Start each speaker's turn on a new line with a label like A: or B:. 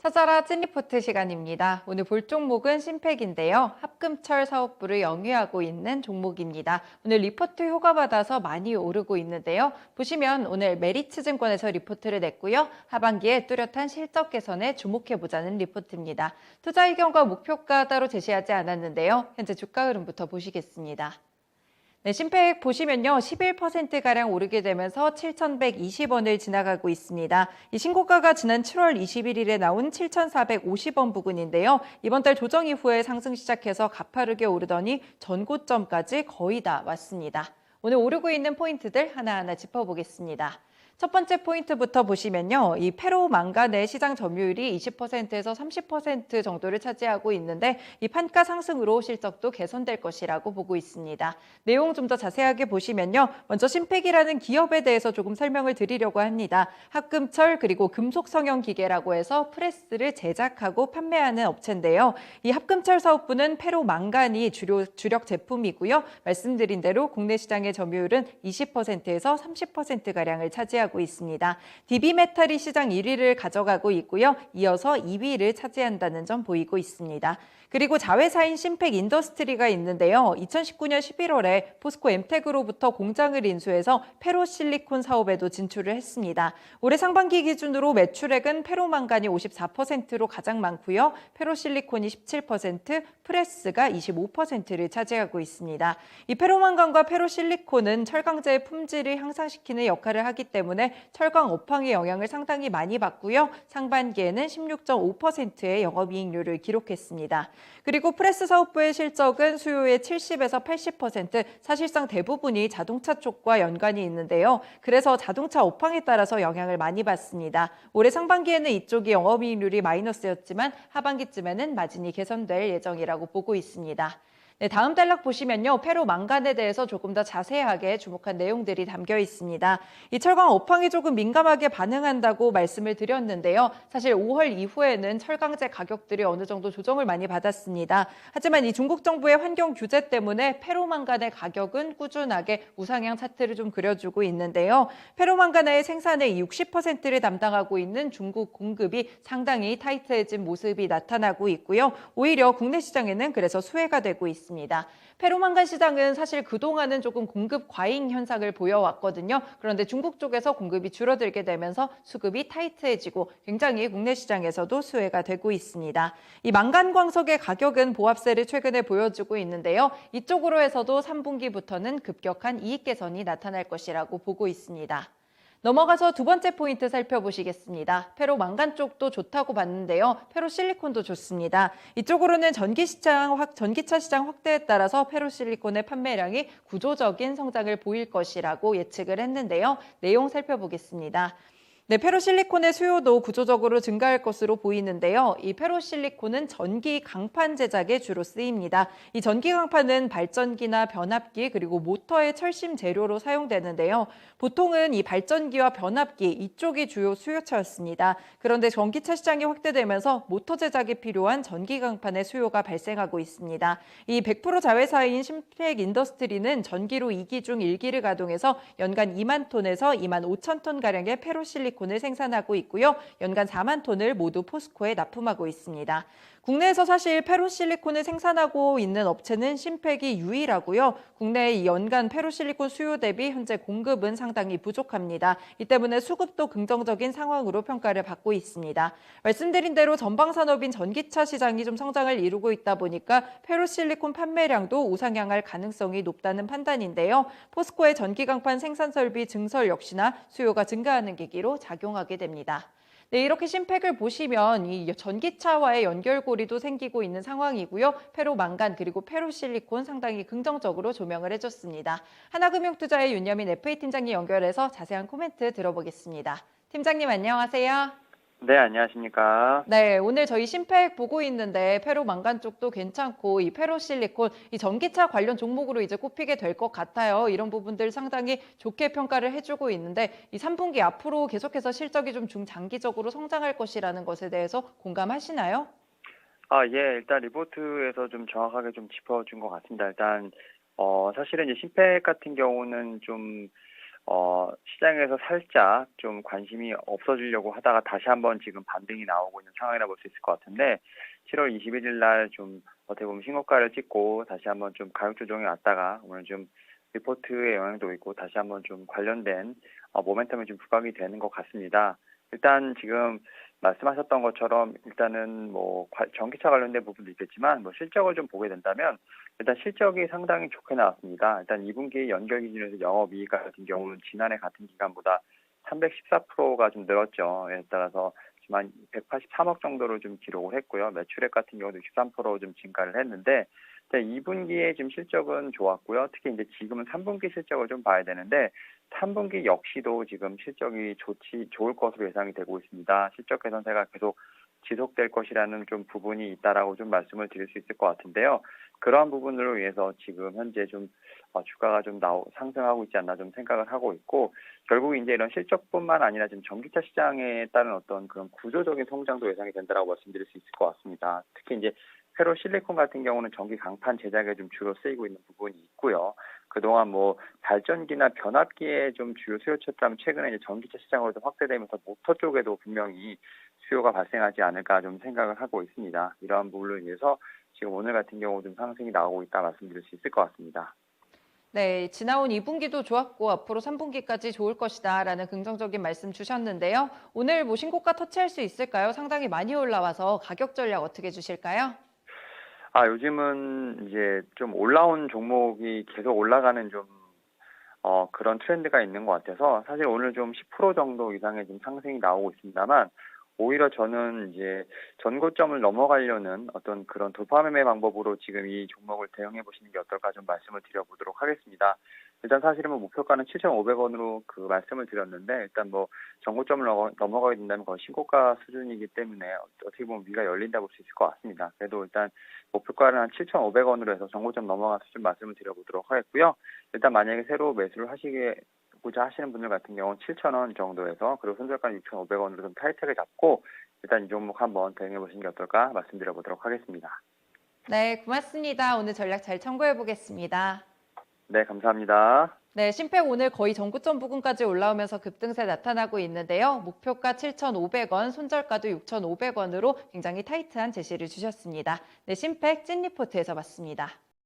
A: 찾아라 찐리포트 시간입니다. 오늘 볼 종목은 신팩인데요. 합금철 사업부를 영위하고 있는 종목입니다. 오늘 리포트 효과받아서 많이 오르고 있는데요. 보시면 오늘 메리츠증권에서 리포트를 냈고요. 하반기에 뚜렷한 실적 개선에 주목해보자는 리포트입니다. 투자 의견과 목표가 따로 제시하지 않았는데요. 현재 주가 흐름부터 보시겠습니다. 네, 신팩 보시면요. 11%가량 오르게 되면서 7,120원을 지나가고 있습니다. 이 신고가가 지난 7월 21일에 나온 7,450원 부근인데요. 이번 달 조정 이후에 상승 시작해서 가파르게 오르더니 전고점까지 거의 다 왔습니다. 오늘 오르고 있는 포인트들 하나하나 짚어보겠습니다. 첫 번째 포인트부터 보시면요. 이 페로망간의 시장 점유율이 20%에서 30% 정도를 차지하고 있는데 이 판가 상승으로 실적도 개선될 것이라고 보고 있습니다. 내용 좀 더 자세하게 보시면요. 먼저 신팩이라는 기업에 대해서 조금 설명을 드리려고 합니다. 합금철 그리고 금속 성형 기계라고 해서 프레스를 제작하고 판매하는 업체인데요. 이 합금철 사업부는 페로망간이 주력 제품이고요. 말씀드린 대로 국내 시장의 점유율은 20%에서 30%가량을 차지하고 있습니다. DB메탈이 시장 1위를 가져가고 있고요. 이어서 2위를 차지한다는 점 보이고 있습니다. 그리고 자회사인 신팩 인더스트리가 있는데요. 2019년 11월에 포스코 엠텍으로부터 공장을 인수해서 페로실리콘 사업에도 진출을 했습니다. 올해 상반기 기준으로 매출액은 페로망간이 54%로 가장 많고요. 페로실리콘이 17%, 프레스가 25%를 차지하고 있습니다. 이 페로망간과 페로실리콘은 철강제의 품질을 향상시키는 역할을 하기 때문에 철강 업황의 영향을 상당히 많이 받고요. 상반기에는 16.5%의 영업이익률을 기록했습니다. 그리고 프레스 사업부의 실적은 수요의 70에서 80%, 사실상 대부분이 자동차 쪽과 연관이 있는데요. 그래서 자동차 업황에 따라서 영향을 많이 받습니다. 올해 상반기에는 이쪽이 영업이익률이 마이너스였지만 하반기쯤에는 마진이 개선될 예정이라고 보고 있습니다. 네, 다음 단락 보시면요. 페로망간에 대해서 조금 더 자세하게 주목한 내용들이 담겨 있습니다. 이 철강 업황이 조금 민감하게 반응한다고 말씀을 드렸는데요. 사실 5월 이후에는 철강제 가격들이 어느 정도 조정을 많이 받았습니다. 하지만 이 중국 정부의 환경 규제 때문에 페로망간의 가격은 꾸준하게 우상향 차트를 좀 그려주고 있는데요. 페로망간의 생산의 60%를 담당하고 있는 중국 공급이 상당히 타이트해진 모습이 나타나고 있고요. 오히려 국내 시장에는 그래서 수혜가 되고 있습니다. 페로망간 시장은 사실 그동안은 조금 공급 과잉 현상을 보여왔거든요. 그런데 중국 쪽에서 공급이 줄어들게 되면서 수급이 타이트해지고 굉장히 국내 시장에서도 수혜가 되고 있습니다. 이 망간 광석의 가격은 보합세를 최근에 보여주고 있는데요. 이쪽으로 해서도 3분기부터는 급격한 이익 개선이 나타날 것이라고 보고 있습니다. 넘어가서 두 번째 포인트 살펴보시겠습니다. 페로망간 쪽도 좋다고 봤는데요. 페로실리콘도 좋습니다. 이쪽으로는 전기차 시장 확대에 따라서 페로실리콘의 판매량이 구조적인 성장을 보일 것이라고 예측을 했는데요. 내용 살펴보겠습니다. 네, 페로실리콘의 수요도 구조적으로 증가할 것으로 보이는데요. 이 페로실리콘은 전기 강판 제작에 주로 쓰입니다. 이 전기 강판은 발전기나 변압기 그리고 모터의 철심 재료로 사용되는데요. 보통은 이 발전기와 변압기 이쪽이 주요 수요처였습니다. 그런데 전기차 시장이 확대되면서 모터 제작에 필요한 전기 강판의 수요가 발생하고 있습니다. 이 100% 자회사인 신팩 인더스트리는 전기로 2기 중 1기를 가동해서 연간 2만 톤에서 2만 5천 톤 가량의 페로실리콘을 생산하고 있고요. 연간 4만 톤을 모두 포스코에 납품하고 있습니다. 국내에서 사실 페로실리콘을 생산하고 있는 업체는 신팩이 유일하고요. 국내의 연간 페로실리콘 수요 대비 현재 공급은 상당히 부족합니다. 이 때문에 수급도 긍정적인 상황으로 평가를 받고 있습니다. 말씀드린 대로 전방산업인 전기차 시장이 좀 성장을 이루고 있다 보니까 페로실리콘 판매량도 우상향할 가능성이 높다는 판단인데요. 포스코의 전기강판 생산 설비 증설 역시나 수요가 증가하는 계기로 작용하게 됩니다. 네, 이렇게 신팩을 보시면 이 전기차와의 연결고리도 생기고 있는 상황이고요. 페로망간 그리고 페로실리콘 상당히 긍정적으로 조명을 해줬습니다. 하나금융투자의 윤여민 FA팀장님 연결해서 자세한 코멘트 들어보겠습니다. 팀장님 안녕하세요.
B: 네, 안녕하십니까.
A: 네, 오늘 저희 신팩 보고 있는데 페로망간 쪽도 괜찮고 이 페로실리콘 이 전기차 관련 종목으로 이제 꼽히게 될 것 같아요. 이런 부분들 상당히 좋게 평가를 해주고 있는데 이 3분기 앞으로 계속해서 실적이 좀 중장기적으로 성장할 것이라는 것에 대해서 공감하시나요?
B: 예, 일단 리포트에서 좀 정확하게 좀 짚어준 것 같습니다. 일단, 사실은 이제 신팩 같은 경우는 좀, 시장에서 살짝 좀 관심이 없어지려고 하다가 다시 한번 지금 반등이 나오고 있는 상황이라 볼 수 있을 것 같은데 7월 21일 날 좀 어떻게 보면 신고가를 찍고 다시 한번 좀 가격 조정이 왔다가 오늘 좀 리포트의 영향도 있고 다시 한번 좀 관련된 모멘텀이 좀 부각이 되는 것 같습니다. 일단 지금 말씀하셨던 것처럼 일단은 뭐 전기차 관련된 부분도 있겠지만 뭐 실적을 좀 보게 된다면 일단 실적이 상당히 좋게 나왔습니다. 일단 2분기 연결 기준에서 영업이익 같은 경우는 지난해 같은 기간보다 314%가 좀 늘었죠. 에 따라서 지금 한 183억 정도를 좀 기록을 했고요. 매출액 같은 경우도 63%좀 증가를 했는데 2분기에 지금 실적은 좋았고요. 특히 이제 지금은 3분기 실적을 좀 봐야 되는데 3분기 역시도 지금 실적이 좋을 것으로 예상이 되고 있습니다. 실적 개선세가 계속 지속될 것이라는 좀 부분이 있다라고 좀 말씀을 드릴 수 있을 것 같은데요. 그러한 부분으로 위해서 지금 현재 좀 주가가 좀 상승하고 있지 않나 좀 생각을 하고 있고 결국 이제 이런 실적뿐만 아니라 지금 전기차 시장에 따른 어떤 그런 구조적인 성장도 예상이 된다라고 말씀드릴 수 있을 것 같습니다. 특히 이제 페로실리콘 같은 경우는 전기 강판 제작에 좀 주로 쓰이고 있는 부분이 있고요. 그동안 뭐 발전기나 변압기에 좀 주요 수요처럼 최근에 이제 전기차 시장으로 좀 확대되면서 모터 쪽에도 분명히 수요가 발생하지 않을까 좀 생각을 하고 있습니다. 이러한 부분으로 인해서 지금 오늘 같은 경우 좀 상승이 나오고 있다 말씀드릴 수 있을 것 같습니다.
A: 네, 지나온 2분기도 좋았고 앞으로 3분기까지 좋을 것이다라는 긍정적인 말씀 주셨는데요. 오늘 뭐 신고가 터치할 수 있을까요? 상당히 많이 올라와서 가격 전략 어떻게 주실까요?
B: 요즘은 이제 좀 올라온 종목이 계속 올라가는 좀 그런 트렌드가 있는 것 같아서 사실 오늘 좀 10% 정도 이상의 좀 상승이 나오고 있습니다만 오히려 저는 이제 전고점을 넘어가려는 어떤 그런 돌파 매매 방법으로 지금 이 종목을 대응해 보시는 게 어떨까 좀 말씀을 드려보도록 하겠습니다. 일단 사실은 뭐 목표가는 7,500원으로 그 말씀을 드렸는데 일단 뭐 전고점을 넘어가게 된다면 거의 신고가 수준이기 때문에 어떻게 보면 위가 열린다 볼 수 있을 것 같습니다. 그래도 일단 목표가는 한 7,500원으로 해서 전고점 넘어가서 좀 말씀을 드려보도록 하겠고요. 일단 만약에 새로 매수를 하시고자 하시는 분들 같은 경우는 7,000원 정도에서 그리고 손절가는 6,500원으로 좀 타이트하게 잡고 일단 이 종목 한번 대응해 보시는 게 어떨까 말씀드려 보도록 하겠습니다.
A: 네, 고맙습니다. 오늘 전략 잘 참고해 보겠습니다.
B: 네, 감사합니다.
A: 네, 심팩 오늘 거의 전고점 부근까지 올라오면서 급등세 나타나고 있는데요. 목표가 7,500원, 손절가도 6,500원으로 굉장히 타이트한 제시를 주셨습니다. 네, 심팩 찐 리포트에서 봤습니다.